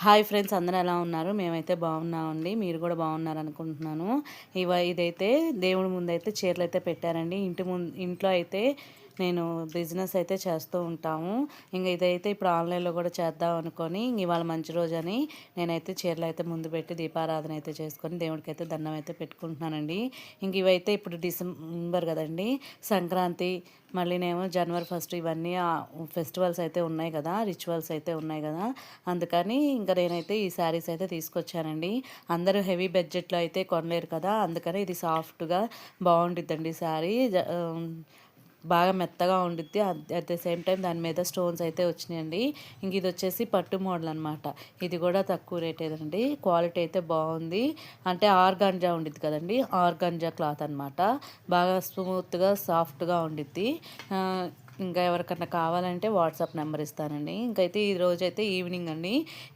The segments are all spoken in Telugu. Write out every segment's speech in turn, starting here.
హాయ్ ఫ్రెండ్స్, అందరూ ఎలా ఉన్నారు? మేమైతే బాగున్నామండి. మీరు కూడా బాగున్నారనుకుంటున్నాను. ఇదైతే దేవుడి ముందైతే చీరలైతే పెట్టారండి. ఇంట్లో అయితే నేను బిజినెస్ అయితే చేస్తూ ఉంటాము. ఇదైతే ఇప్పుడు ఆన్లైన్లో కూడా చేద్దాం అనుకొని ఇవాళ మంచి రోజని నేనైతే చీరలు అయితే ముందు పెట్టి దీపారాధన అయితే చేసుకొని దేవుడికి అయితే దండం అయితే పెట్టుకుంటున్నానండి. ఇవైతే ఇప్పుడు డిసెంబర్ కదండి, సంక్రాంతి, మళ్ళీనేమో జనవరి ఫస్ట్, ఇవన్నీ ఫెస్టివల్స్ అయితే ఉన్నాయి కదా, రిచువల్స్ అయితే ఉన్నాయి కదా. అందుకని ఇంకా నేనైతే ఈ శారీస్ అయితే తీసుకొచ్చానండి. అందరూ హెవీ బడ్జెట్లో అయితే కొనలేరు కదా, అందుకని ఇది సాఫ్ట్గా బాగుండిద్దండి శారీ. బాగా మెత్తగా ఉండిద్ది. అట్ ద సేమ్ టైం దాని మీద స్టోన్స్ అయితే వచ్చినాయండి. ఇది వచ్చేసి పట్టు మోడల్ అనమాట. ఇది కూడా తక్కువ రేటేదండి. క్వాలిటీ అయితే బాగుంది. అంటే ఆర్గాంజా ఉండిద్ది కదండి, ఆర్గాంజా క్లాత్ అనమాట. బాగా స్మూత్గా సాఫ్ట్గా ఉండిద్ది. ఇంకా ఎవరికన్నా కావాలంటే వాట్సాప్ నెంబర్ ఇస్తానండి. ఇంకైతే ఈ రోజైతే ఈవినింగ్ అండి,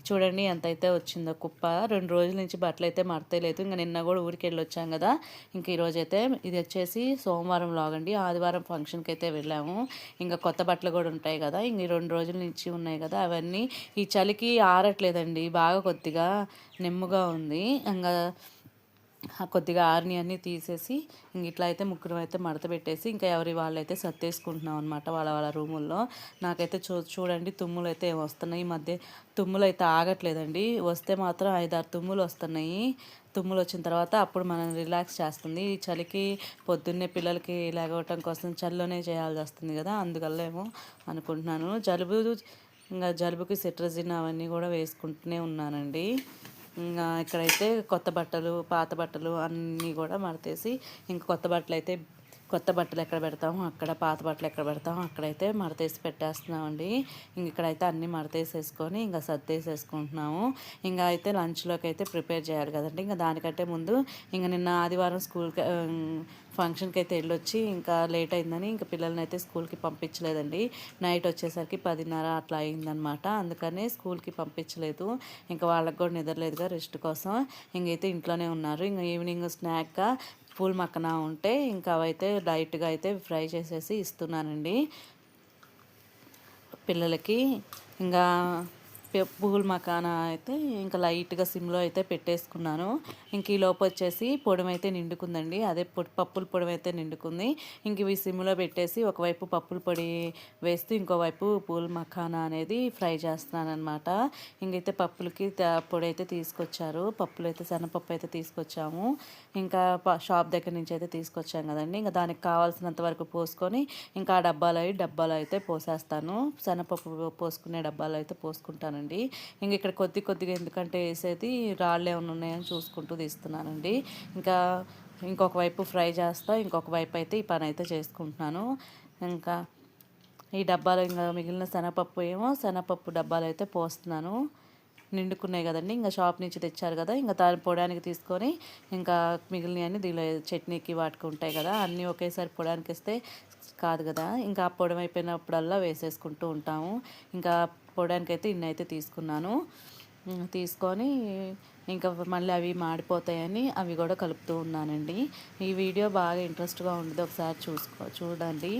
చూడండి ఎంత అయితే వచ్చిందో కుప్ప. 2 రోజుల నుంచి బట్టలు అయితే మడతలేదు. ఇంకా నిన్న కూడా ఊరికి వెళ్ళి వచ్చాం కదా. ఇంక ఈరోజైతే ఇది వచ్చేసి సోమవారం లాగండి, ఆదివారం ఫంక్షన్కి అయితే వెళ్ళాము. ఇంకా కొత్త బట్టలు కూడా ఉంటాయి కదా, ఇంక 2 రోజుల నుంచి ఉన్నాయి కదా, అవన్నీ ఈ చలికి ఆరట్లేదండి. బాగా కొద్దిగా నెమ్ముగా ఉంది. ఇంకా కొద్దిగా ఆరిని అన్నీ తీసేసి ఇట్లా అయితే ముగ్గురు అయితే మడత పెట్టేసి ఇంకా ఎవరి వాళ్ళైతే సర్దేసుకుంటున్నాం అనమాట వాళ్ళ వాళ్ళ రూముల్లో. నాకైతే చూడండి తుమ్ములు అయితే వస్తున్నాయి. ఈ మధ్య తుమ్ములు అయితే ఆగట్లేదండి. వస్తే మాత్రం 5-6 తుమ్ములు వస్తున్నాయి. తుమ్ములు వచ్చిన తర్వాత అప్పుడు మనం రిలాక్స్ చేస్తుంది. ఈ చలికి పొద్దున్నే పిల్లలకి లేగవటం కోసం చలిలోనే చేయాల్సి వస్తుంది కదా, అందువల్ల ఏమో అనుకుంటున్నాను. ఇంకా జలుబుకి సిట్రజిన్ అవన్నీ కూడా వేసుకుంటూనే ఉన్నానండి. ఇంకా ఇక్కడైతే కొత్త బట్టలు, పాత బట్టలు అన్నీ కూడా మడతేసి, ఇంక కొత్త బట్టలు ఎక్కడ పెడతాము అక్కడ, పాత బట్టలు ఎక్కడ పెడతాము అక్కడైతే మడతేసి పెట్టేస్తున్నామండి. ఇక్కడైతే అన్నీ మడతేసేసుకొని ఇంకా సర్దేసేసుకుంటున్నాము. ఇంకా అయితే లంచ్లోకి అయితే ప్రిపేర్ చేయాలి కదండి. ఇంకా దానికంటే ముందు నిన్న ఆదివారం ఫంక్షన్కి అయితే వెళ్ళొచ్చి ఇంకా లేట్ అయిందని ఇంకా పిల్లల్ని అయితే స్కూల్కి పంపించలేదండి. నైట్ వచ్చేసరికి 10:30 అట్లా అయిందనమాట. అందుకనే స్కూల్కి పంపించలేదు. ఇంకా వాళ్ళకి కూడా నిద్రలేదుగా, రెస్ట్ కోసం ఇంకైతే ఇంట్లోనే ఉన్నారు. ఇంకా ఈవినింగ్ స్నాక్గా పూల్ మక్కన ఉంటే ఇంకా అవైతే లైట్గా అయితే ఫ్రై చేసేసి ఇస్తున్నానండి పిల్లలకి. ఇంకా పూల్ మకానా అయితే ఇంకా లైట్గా సిమ్లో అయితే పెట్టేసుకున్నాను. ఇంక ఈ లోపు వచ్చేసి పొడి అయితే నిండుకుందండి, అదే పప్పుల పొడి అయితే నిండుకుంది. ఇంక ఇవి సిమ్లో పెట్టేసి ఒకవైపు పప్పుల పొడి వేస్తూ ఇంకోవైపు పూల్ మఖానా అనేది ఫ్రై చేస్తున్నాను అనమాట. ఇంకైతే పప్పులకి పొడి అయితే తీసుకొచ్చారు. పప్పులు అయితే శనగపప్పు అయితే తీసుకొచ్చాము. ఇంకా షాప్ దగ్గర నుంచి అయితే తీసుకొచ్చాం కదండి. ఇంకా దానికి కావాల్సినంత వరకు పోసుకొని ఇంకా ఆ డబ్బాలు అయితే పోసేస్తాను. శనగపప్పు పోసుకునే డబ్బాలు అయితే పోసుకుంటాను. ఇక్కడ కొద్దిగా ఎందుకంటే వేసేది రాళ్ళు ఏమైనా ఉన్నాయని చూసుకుంటూ తీస్తున్నానండి. ఇంకొక వైపు ఫ్రై చేస్తా, ఇంకొక వైపు అయితే ఈ పని అయితే చేసుకుంటున్నాను. ఇంకా ఈ డబ్బాలు ఇంకా మిగిలిన శనగపప్పు డబ్బాలు అయితే పోస్తున్నాను. నిండుకున్నాయి కదండి, ఇంకా షాప్ నుంచి తెచ్చారు కదా, ఇంకా దాని పొడానికి తీసుకొని ఇంకా మిగిలినవన్నీ దీనిలో చట్నీకి వాటికి ఉంటాయి కదా, అన్నీ ఒకేసారి పొడానికి ఇస్తే కాదు కదా, ఇంకా పొడి అయిపోయినప్పుడల్లా వేసేసుకుంటూ ఉంటాము. ఇంకా పొడానికి అయితే ఇన్ని అయితే తీసుకున్నాను. తీసుకొని ఇంకా మళ్ళీ అవి మాడిపోతాయని అవి కూడా కలుపుతూ ఉన్నానండి. ఈ వీడియో బాగా ఇంట్రెస్ట్గా ఉంటుంది, ఒకసారి చూడండి.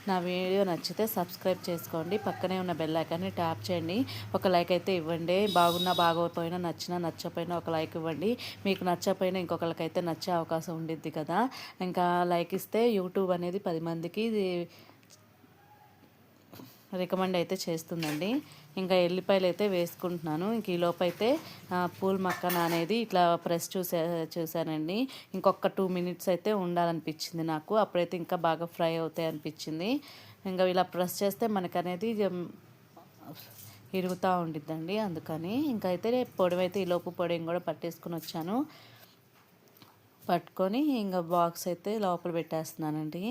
నా వీడియో నచ్చితే సబ్స్క్రైబ్ చేసుకోండి, పక్కనే ఉన్న బెల్ ఐకాన్ని ట్యాప్ చేయండి, ఒక లైక్ అయితే ఇవ్వండి. బాగున్నా బాగోకపోయినా, నచ్చపోయినా ఒక లైక్ ఇవ్వండి. మీకు నచ్చకపోయినా ఇంకొకరికైతే నచ్చే అవకాశం ఉండిద్ది కదా. ఇంకా లైక్ ఇస్తే యూట్యూబ్ అనేది 10 మందికి రికమెండ్ అయితే చేస్తుందండి. ఇంకా ఎల్లిపాయలు అయితే వేసుకుంటున్నాను. ఇంక ఈ లోపు అయితే పూల్ మక్కన అనేది ఇట్లా ప్రెస్ చూసానండి. ఇంకొక 2 మినిట్స్ అయితే ఉండాలనిపించింది నాకు, అప్పుడైతే ఇంకా బాగా ఫ్రై అవుతాయి అనిపించింది. ఇంకా ఇలా ప్రెస్ చేస్తే మనకనేది ఇరుగుతూ ఉండిద్దండి. అందుకని ఇంకైతే పొడి అయితే ఈ లోపు పొడిని కూడా పట్టేసుకుని వచ్చాను. పట్టుకొని ఇంకా బాక్స్ అయితే లోపల పెట్టేస్తున్నానండి.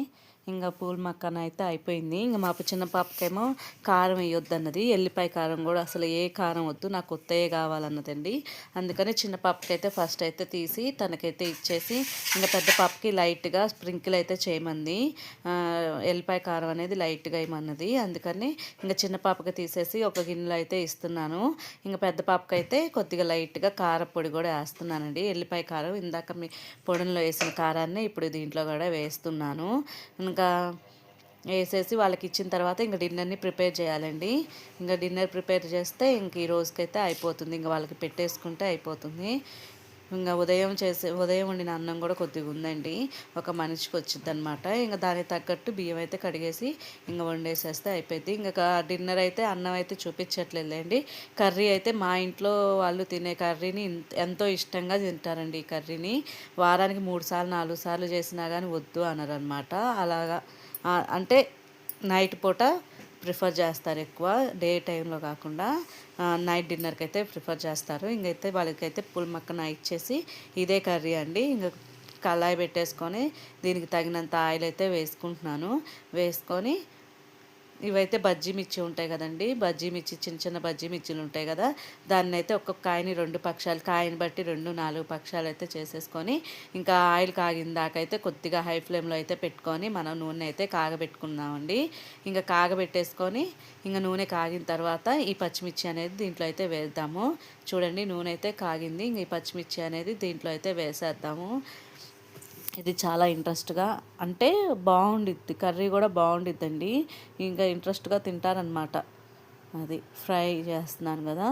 ఇంకా పూల్ మక్కన అయితే అయిపోయింది. ఇంకా మా చిన్న పాపకేమో కారం వేయొద్దు అన్నది, ఎల్లిపాయ కారం కూడా అసలు ఏ కారం వద్దు, నాకు కొత్తయే కావాలన్నదండి. అందుకని చిన్న పాపకైతే ఫస్ట్ అయితే తీసి తనకైతే ఇచ్చేసి ఇంకా పెద్ద పాపకి లైట్గా స్ప్రింకిల్ అయితే చేయమంది. ఎల్లిపాయ కారం అనేది లైట్గా వేయమన్నది. అందుకని ఇంకా చిన్న పాపకి తీసేసి ఒక గిన్నెలో అయితే ఇస్తున్నాను. ఇంకా పెద్ద పాపకైతే కొద్దిగా లైట్గా కారపొడి కూడా వేస్తున్నానండి. ఎల్లిపాయ కారం ఇందాక పొడిలో వేసిన కారాన్ని ఇప్పుడు దీంట్లో కూడా వేస్తున్నాను. ఇంకా వేసేసి వాళ్ళకి ఇచ్చిన తర్వాత ఇంకా డిన్నర్ని ప్రిపేర్ చేయాలండి. ఇంకా డిన్నర్ ప్రిపేర్ చేస్తే ఇంక ఈ రోజుకైతే అయిపోతుంది. ఇంకా వాళ్ళకి పెట్టేసుకుంటే అయిపోతుంది. ఇంకా ఉదయం వండిన అన్నం కూడా కొద్దిగా ఉందండి. ఒక మనిషికి వచ్చింది అనమాట. ఇంకా దానికి తగ్గట్టు బియ్యం అయితే కడిగేసి ఇంకా వండేసేస్తే అయిపోయింది. ఇంకా డిన్నర్ అయితే అన్నం అయితే చూపించట్లేదులేండి. కర్రీ అయితే మా ఇంట్లో వాళ్ళు తినే కర్రీని ఎంతో ఇష్టంగా తింటారండి. ఈ కర్రీని వారానికి 3 సార్లు 4 సార్లు చేసినా కానీ వద్దు అనరనమాట. అలాగా అంటే నైట్ పూట ప్రిఫర్ చేస్తారు ఎక్కువ, డే టైంలో కాకుండా నైట్ డిన్నర్కి అయితే ప్రిఫర్ చేస్తారు. ఇంకైతే వాళ్ళకైతే పుల్ మక్కన ఇచ్చేసి ఇదే కర్రీ అండి. ఇంకా కళాయి పెట్టేసుకొని దీనికి తగినంత ఆయిల్ అయితే వేసుకుంటున్నాను. వేసుకొని ఇవైతే బజ్జీ మిర్చి ఉంటాయి కదండి, బజ్జీ మిర్చి చిన్న చిన్న బజ్జీ మిర్చిలు ఉంటాయి కదా, దాన్ని అయితే ఒక్కొక్క కాయని 2 పక్షాలు, కాయని బట్టి 2-4 పక్షాలు అయితే చేసేసుకొని ఇంకా ఆయిల్ కాగిన దాకా అయితే కొద్దిగా హై ఫ్లేమ్లో అయితే పెట్టుకొని మనం నూనె అయితే కాగబెట్టుకుందామండి. ఇంకా కాగబెట్టేసుకొని ఇంకా నూనె కాగిన తర్వాత ఈ పచ్చిమిర్చి అనేది దీంట్లో అయితే వేద్దాము. చూడండి నూనె అయితే కాగింది. ఇంక ఈ పచ్చిమిర్చి అనేది దీంట్లో అయితే వేసేద్దాము. ఇది చాలా ఇంట్రెస్ట్గా అంటే బాగుండిద్ది, కర్రీ కూడా బాగుండిద్దండి. ఇంకా ఇంట్రెస్ట్గా తింటారనమాట. అది ఫ్రై చేస్తున్నాను కదా.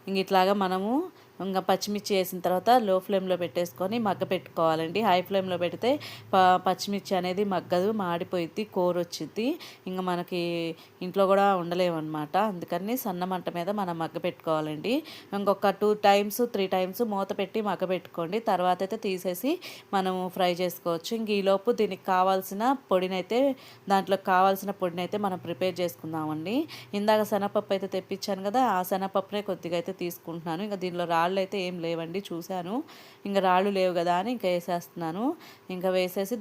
ఇంక ఇట్లాగా మనము ఇంకా పచ్చిమిర్చి వేసిన తర్వాత లో ఫ్లేమ్లో పెట్టేసుకొని మగ్గ పెట్టుకోవాలండి. హై ఫ్లేమ్లో పెడితే పచ్చిమిర్చి అనేది మగ్గదు, మాడిపోయిద్ది, కూర వచ్చిద్ది. ఇంకా మనకి ఇంట్లో కూడా ఉండలేమన్నమాట. అందుకని సన్న మంట మీద మనం మగ్గ పెట్టుకోవాలండి. ఇంకొక 2 టైమ్స్ 3 టైమ్స్ మూత పెట్టి మగ్గ పెట్టుకోండి. తర్వాత అయితే తీసేసి మనము ఫ్రై చేసుకోవచ్చు. ఇంక ఈలోపు దీనికి కావాల్సిన పొడినైతే మనం ప్రిపేర్ చేసుకుందామండి. ఇందాక శనగపప్పు అయితే తెప్పించాను కదా, ఆ శనగపప్పునే కొద్దిగా అయితే తీసుకుంటున్నాను. ఇంకా దీనిలో రాళ్ళు అయితే ఏం లేవండి, చూశాను. ఇంకా రాళ్ళు లేవు కదా అని ఇంకా వేసేస్తున్నాను. ఇంకా వేసేసి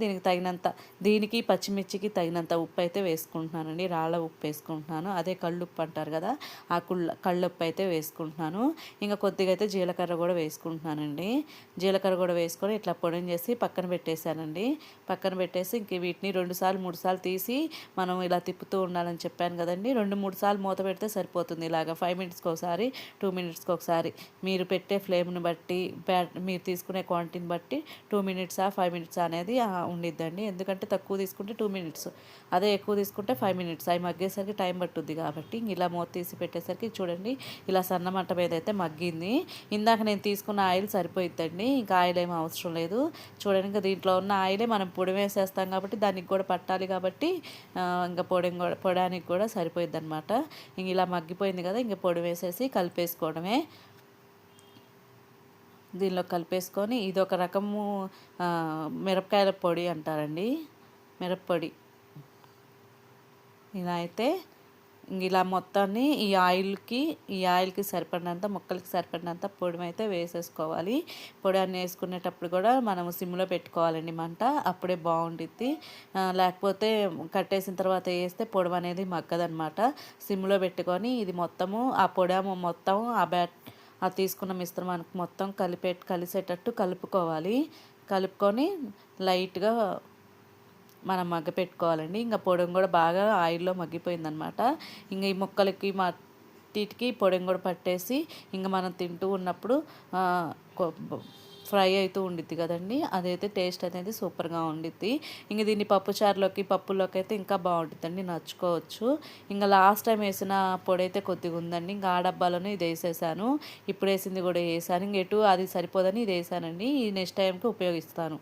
దీనికి పచ్చిమిర్చికి తగినంత ఉప్పు అయితే వేసుకుంటున్నానండి. రాళ్ళ ఉప్పు వేసుకుంటున్నాను. అదే కళ్ళుప్పు అంటారు కదా, ఆ కళ్ళుప్పు అయితే వేసుకుంటున్నాను. ఇంకా కొద్దిగా అయితే జీలకర్ర కూడా వేసుకుంటున్నానండి. జీలకర్ర కూడా వేసుకొని ఇట్లా పొడిని చేసి పక్కన పెట్టేశానండి. పక్కన పెట్టేసి ఇంక వీటిని 2 సార్లు 3 సార్లు తీసి మనం ఇలా తిప్పుతూ ఉండాలని చెప్పాను కదండి. 2-3 సార్లు మూత పెడితే సరిపోతుంది. ఇలాగ 5 మినిట్స్కి ఒకసారి 2 మినిట్స్కి ఒకసారి మీరు పెట్టే ఫ్లేమ్ని బట్టి మీరు తీసుకునే క్వాంటిటీని బట్టి 2 మినిట్సా 5 మినిట్స్ అనేది ఉండిద్దండి. ఎందుకంటే తక్కువ తీసుకుంటే 2 మినిట్స్, అదే ఎక్కువ తీసుకుంటే 5 మినిట్స్. అవి మగ్గేసరికి టైం పట్టుద్ది కాబట్టి ఇలా మూత తీసి పెట్టేసరికి చూడండి ఇలా సన్నమంట మీద అయితే మగ్గింది. ఇందాక నేను తీసుకున్న ఆయిల్ సరిపోయిద్దండి, ఇంకా ఆయిల్ ఏమీ అవసరం లేదు. చూడండి ఇంకా దీంట్లో ఉన్న ఆయిలే మనం పొడి వేసేస్తాం కాబట్టి దానికి కూడా పట్టాలి కాబట్టి ఇంకా పొడానికి కూడా సరిపోయిద్ది అనమాట. ఇంక ఇలా మగ్గిపోయింది కదా, ఇంక పొడి వేసేసి కలిపేసుకోవడమే. దీనిలో కలిపేసుకొని ఇది ఒక రకము మిరపకాయల పొడి అంటారండి, మిరప్పొడి. ఇలా అయితే ఇలా మొత్తాన్ని ఈ ఆయిల్కి సరిపడినంత, ముక్కలకి సరిపడినంత పొడి అయితే వేసేసుకోవాలి. పొడి అన్నీ వేసుకునేటప్పుడు కూడా మనం సిమ్లో పెట్టుకోవాలండి మంట, అప్పుడే బాగుండిద్ది. లేకపోతే కట్టేసిన తర్వాత వేస్తే పొడి అనేది మగ్గదనమాట. సిమ్లో పెట్టుకొని ఇది మొత్తము ఆ పొడి మొత్తం ఆ తీసుకున్న మిశ్రమానికి మొత్తం కలిసేటట్టు కలుపుకోవాలి. కలుపుకొని లైట్గా మనం మగ్గ పెట్టుకోవాలండి. ఇంకా పొడి కూడా బాగా ఆయిల్లో మగ్గిపోయిందనమాట. ఇంకా ఈ ముక్కలకి మట్టికి పొడి కూడా పట్టేసి ఇంకా మనం తింటూ ఉన్నప్పుడు ఫ్రై అవుతూ ఉండిద్ది కదండి, అదైతే టేస్ట్ అనేది సూపర్గా ఉండిద్ది. ఇంక దీన్ని పప్పుల్లోకి అయితే ఇంకా బాగుంటుందండి, నచ్చుకోవచ్చు. ఇంకా లాస్ట్ టైం వేసిన పొడి అయితే కొద్దిగా ఉందండి, ఇంకా ఆ డబ్బాలోనే ఇది వేసేసాను. ఇప్పుడు వేసింది కూడా వేసాను. ఇంక ఎటు అది సరిపోదని ఇది వేసానండి. ఈ నెక్స్ట్ టైంకి ఉపయోగిస్తాను.